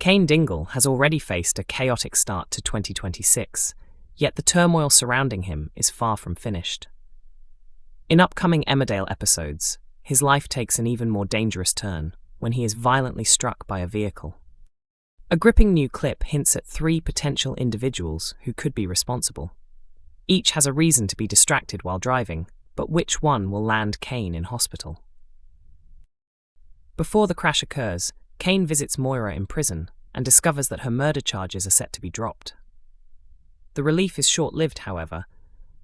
Cain Dingle has already faced a chaotic start to 2026, yet the turmoil surrounding him is far from finished. In upcoming Emmerdale episodes, his life takes an even more dangerous turn when he is violently struck by a vehicle. A gripping new clip hints at 3 potential individuals who could be responsible. Each has a reason to be distracted while driving, but which one will land Cain in hospital? Before the crash occurs, Cain visits Moira in prison and discovers that her murder charges are set to be dropped. The relief is short-lived, however,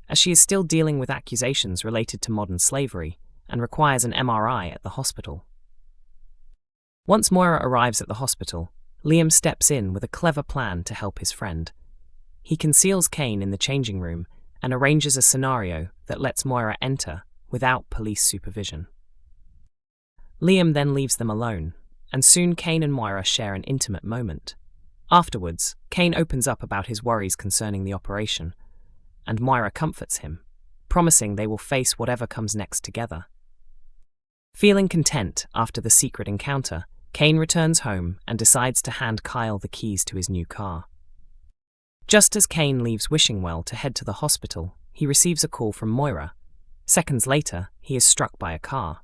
as she is still dealing with accusations related to modern slavery and requires an MRI at the hospital. Once Moira arrives at the hospital, Liam steps in with a clever plan to help his friend. He conceals Cain in the changing room and arranges a scenario that lets Moira enter without police supervision. Liam then leaves them alone, and soon Cain and Moira share an intimate moment. Afterwards, Cain opens up about his worries concerning the operation, and Moira comforts him, promising they will face whatever comes next together. Feeling content after the secret encounter, Cain returns home and decides to hand Kyle the keys to his new car. Just as Cain leaves wishing well to head to the hospital, he receives a call from Moira. Seconds later, he is struck by a car.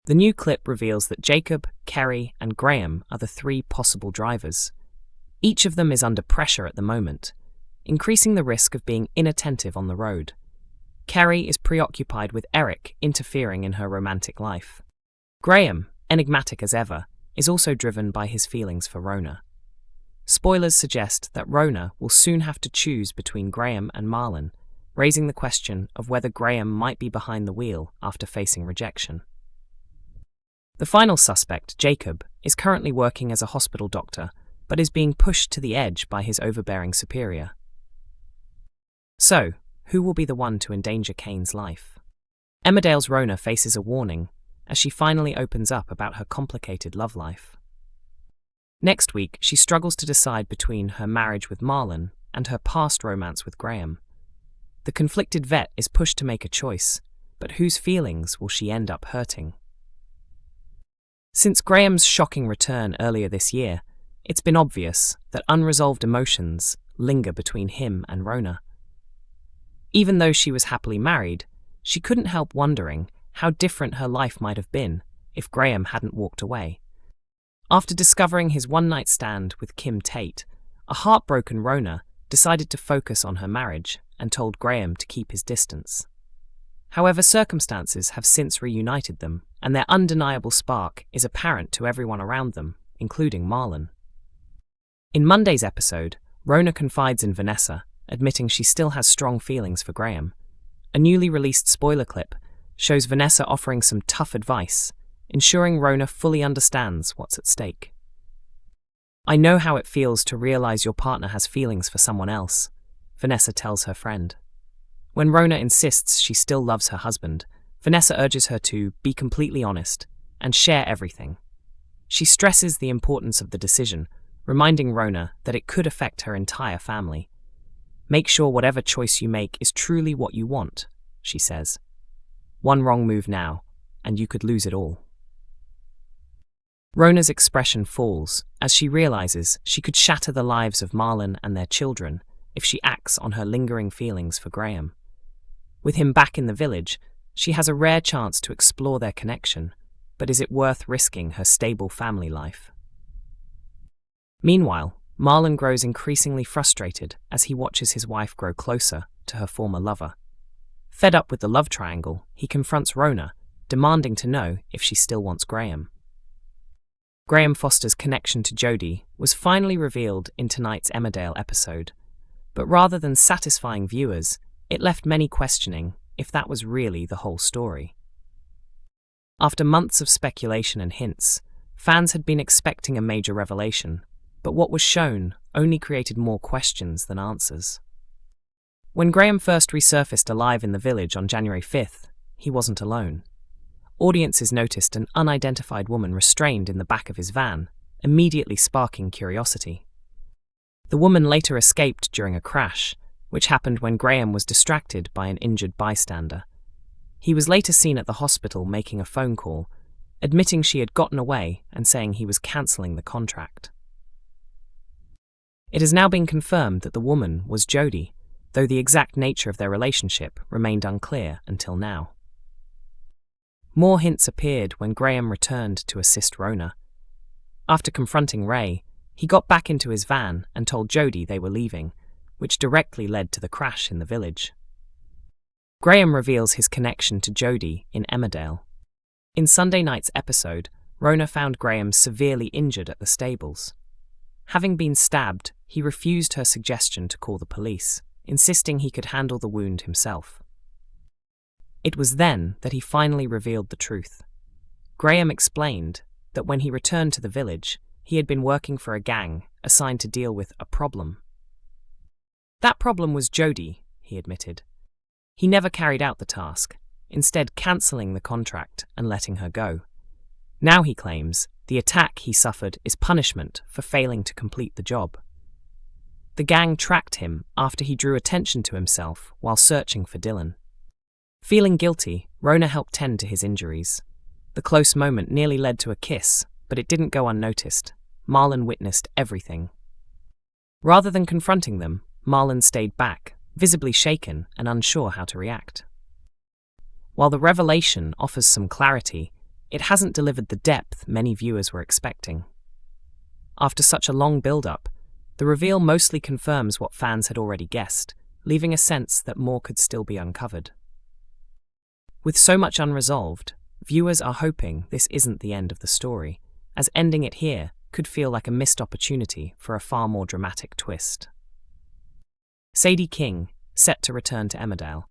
The new clip reveals that Jacob, Kerry, and Graham are the 3 possible drivers. Each of them is under pressure at the moment, increasing the risk of being inattentive on the road. Kerry is preoccupied with Eric interfering in her romantic life. Graham, enigmatic as ever, is also driven by his feelings for Rhona. Spoilers suggest that Rhona will soon have to choose between Graham and Marlon, raising the question of whether Graham might be behind the wheel after facing rejection. The final suspect, Jacob, is currently working as a hospital doctor, but is being pushed to the edge by his overbearing superior. So, who will be the one to endanger Cain's life? Emmerdale's Rhona faces a warning as she finally opens up about her complicated love life. Next week, she struggles to decide between her marriage with Marlon and her past romance with Graham. The conflicted vet is pushed to make a choice, but whose feelings will she end up hurting? Since Graham's shocking return earlier this year, it's been obvious that unresolved emotions linger between him and Rhona. Even though she was happily married, she couldn't help wondering how different her life might have been if Graham hadn't walked away. After discovering his one-night stand with Kim Tate, a heartbroken Rhona decided to focus on her marriage and told Graham to keep his distance. However, circumstances have since reunited them, and their undeniable spark is apparent to everyone around them, including Marlon. In Monday's episode, Rhona confides in Vanessa, admitting she still has strong feelings for Graham. A newly released spoiler clip shows Vanessa offering some tough advice, ensuring Rhona fully understands what's at stake. "I know how it feels to realize your partner has feelings for someone else," Vanessa tells her friend. When Rhona insists she still loves her husband, Vanessa urges her to be completely honest and share everything. She stresses the importance of the decision, reminding Rhona that it could affect her entire family. "Make sure whatever choice you make is truly what you want," she says. "One wrong move now, and you could lose it all." Rhona's expression falls as she realizes she could shatter the lives of Marlon and their children if she acts on her lingering feelings for Graham. With him back in the village, she has a rare chance to explore their connection, but is it worth risking her stable family life? Meanwhile, Marlon grows increasingly frustrated as he watches his wife grow closer to her former lover. Fed up with the love triangle, he confronts Rhona, demanding to know if she still wants Graham. Graham Foster's connection to Jodie was finally revealed in tonight's Emmerdale episode, but rather than satisfying viewers, it left many questioning if that was really the whole story. After months of speculation and hints, fans had been expecting a major revelation, but what was shown only created more questions than answers. When Graham first resurfaced alive in the village on January 5th, he wasn't alone. Audiences noticed an unidentified woman restrained in the back of his van, immediately sparking curiosity. The woman later escaped during a crash, which happened when Graham was distracted by an injured bystander. He was later seen at the hospital making a phone call, admitting she had gotten away and saying he was cancelling the contract. It has now been confirmed that the woman was Jodie, though the exact nature of their relationship remained unclear until now. More hints appeared when Graham returned to assist Rhona. After confronting Ray, he got back into his van and told Jodie they were leaving, which directly led to the crash in the village. Graham reveals his connection to Jodie in Emmerdale. In Sunday night's episode, Rhona found Graham severely injured at the stables. Having been stabbed, he refused her suggestion to call the police, insisting he could handle the wound himself. It was then that he finally revealed the truth. Graham explained that when he returned to the village, he had been working for a gang assigned to deal with a problem. That problem was Jodie, he admitted. He never carried out the task, instead cancelling the contract and letting her go. Now he claims the attack he suffered is punishment for failing to complete the job. The gang tracked him after he drew attention to himself while searching for Dylan. Feeling guilty, Rhona helped tend to his injuries. The close moment nearly led to a kiss, but it didn't go unnoticed. Marlon witnessed everything. Rather than confronting them, Marlon stayed back, visibly shaken and unsure how to react. While the revelation offers some clarity, it hasn't delivered the depth many viewers were expecting. After such a long build-up, the reveal mostly confirms what fans had already guessed, leaving a sense that more could still be uncovered. With so much unresolved, viewers are hoping this isn't the end of the story, as ending it here could feel like a missed opportunity for a far more dramatic twist. Sadie King, set to return to Emmerdale.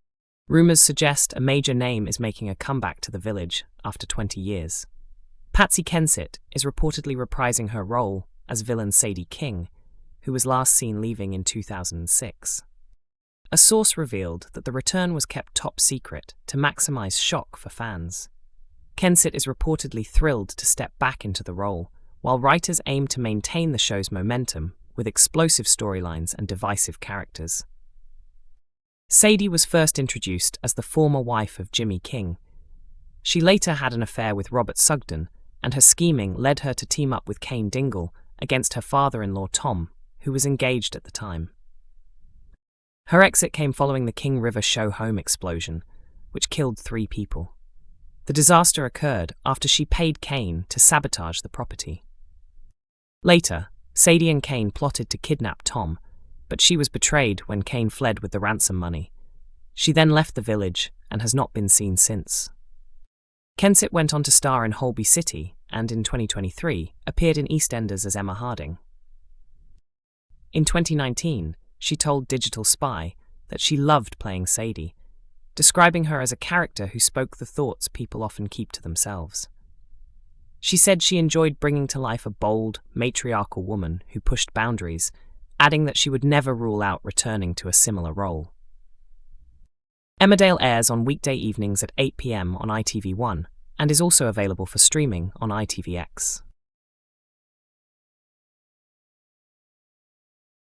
Rumours suggest a major name is making a comeback to the village after 20 years. Patsy Kensit is reportedly reprising her role as villain Sadie King, who was last seen leaving in 2006. A source revealed that the return was kept top secret to maximise shock for fans. Kensit is reportedly thrilled to step back into the role, while writers aim to maintain the show's momentum with explosive storylines and divisive characters. Sadie was first introduced as the former wife of Jimmy King. She later had an affair with Robert Sugden, and her scheming led her to team up with Cain Dingle against her father-in-law Tom, who was engaged at the time. Her exit came following the King River show home explosion, which killed 3 people. The disaster occurred after she paid Cain to sabotage the property. Later, Sadie and Cain plotted to kidnap Tom, but she was betrayed when Cain fled with the ransom money. She then left the village and has not been seen since. Kensit went on to star in Holby City and, in 2023, appeared in EastEnders as Emma Harding. In 2019, she told Digital Spy that she loved playing Sadie, describing her as a character who spoke the thoughts people often keep to themselves. She said she enjoyed bringing to life a bold, matriarchal woman who pushed boundaries, adding that she would never rule out returning to a similar role. Emmerdale airs on weekday evenings at 8 p.m. on ITV1 and is also available for streaming on ITVX.